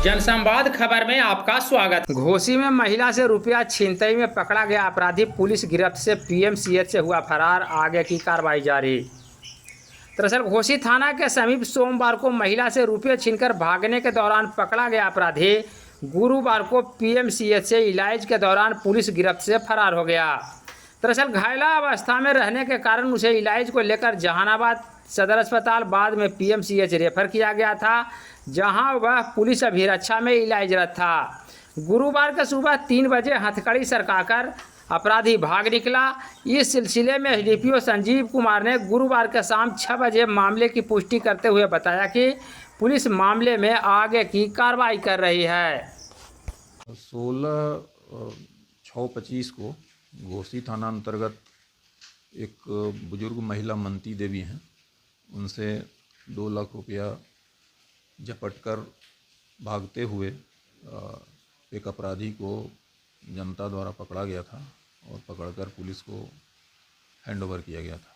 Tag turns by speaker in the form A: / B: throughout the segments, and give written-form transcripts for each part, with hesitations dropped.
A: जनसंवाद खबर में आपका स्वागत। घोसी में महिला से रुपया छीनते में पकड़ा गया अपराधी पुलिस गिरफ्त से पीएमसीएच से हुआ फरार, आगे की कार्रवाई जारी। दरअसल घोसी थाना के समीप सोमवार को महिला से रुपये छीनकर भागने के दौरान पकड़ा गया अपराधी गुरुवार को पीएमसीएच से इलाज के दौरान पुलिस गिरफ्त से फरार हो गया। दरअसल घायला अवस्था में रहने के कारण उसे इलाज को लेकर जहानाबाद सदर अस्पताल बाद में पीएमसीएच रेफर किया गया था, जहां वह पुलिस अभिरक्षा में इलाजरत था। गुरुवार के सुबह 3 बजे हथकड़ी सरकाकर अपराधी भाग निकला। इस सिलसिले में एसडीपीओ संजीव कुमार ने गुरुवार के शाम 6 बजे मामले की पुष्टि करते हुए बताया कि पुलिस मामले में आगे की कार्रवाई कर रही है।
B: 16/6/25 को घोसी थाना अंतर्गत एक बुजुर्ग महिला मनती देवी हैं, उनसे 2 लाख रुपया झपट कर भागते हुए एक अपराधी को जनता द्वारा पकड़ा गया था और पकड़कर पुलिस को हैंडओवर किया गया था।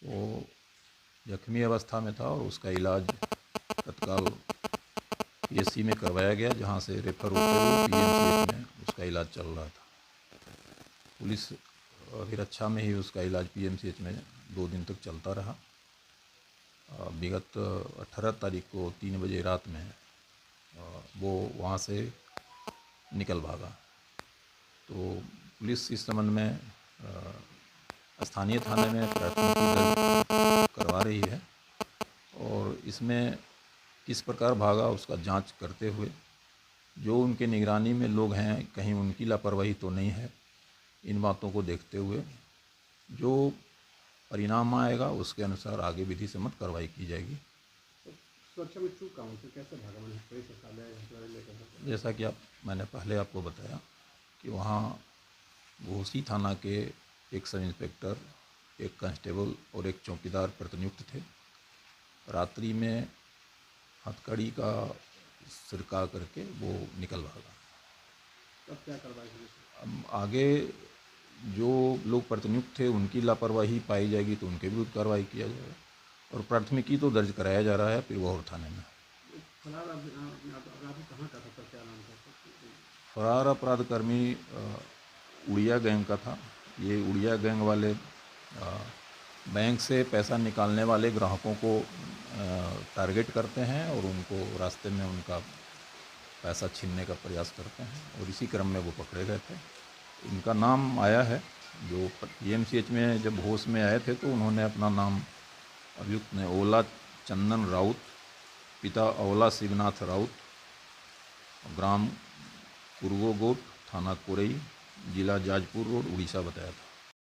B: वो जख्मी अवस्था में था और उसका इलाज तत्काल पीएससी में करवाया गया, जहां से रेफर होते हुए पीएमसीएच में उसका इलाज चल रहा था। पुलिस अभिरक्षा में ही उसका इलाज पीएमसीएच में 2 दिन तक चलता रहा। विगत 18 तारीख को 3 बजे रात में वो वहाँ से निकल भागा। तो पुलिस इस संबंध में स्थानीय थाने में प्राथमिकी दर्ज करवा रही है और इसमें किस प्रकार भागा उसका जांच करते हुए जो उनके निगरानी में लोग हैं, कहीं उनकी लापरवाही तो नहीं है, इन बातों को देखते हुए जो परिणाम आएगा उसके अनुसार आगे विधि सम्मत कार्रवाई की जाएगी।
C: सुरक्षा में चूक कहाँ से कैसे भागा?
B: जैसा कि मैंने पहले आपको बताया कि वहाँ घोसी थाना के एक सब इंस्पेक्टर, एक कांस्टेबल और एक चौकीदार प्रतिनियुक्त थे। रात्रि में हथकड़ी का सिरका करके वो निकल भागा।
C: अब क्या कार्रवाई होगी?
B: आगे जो लोग प्रतिनियुक्त थे उनकी लापरवाही पाई जाएगी तो उनके विरुद्ध कार्रवाई किया जाएगा और प्राथमिकी तो दर्ज कराया जा रहा है पिरवौर थाने में।
C: फरार अपराधी कहाँ का था, क्या नाम था?
B: फरार अपराध कर्मी उड़िया गैंग का था। ये उड़िया गैंग वाले बैंक से पैसा निकालने वाले ग्राहकों को टारगेट करते हैं और उनको रास्ते में उनका पैसा छीनने का प्रयास करते हैं और इसी क्रम में वो पकड़े गए थे। इनका नाम आया है, जो पीएमसीएच में जब होश में आए थे तो उन्होंने अपना नाम अभियुक्त ने ओला चंदन राउत, पिता ओला शिवनाथ राउत, ग्राम कुरवोगोट, थाना कोरई, जिला जाजपुर रोड, उड़ीसा बताया था।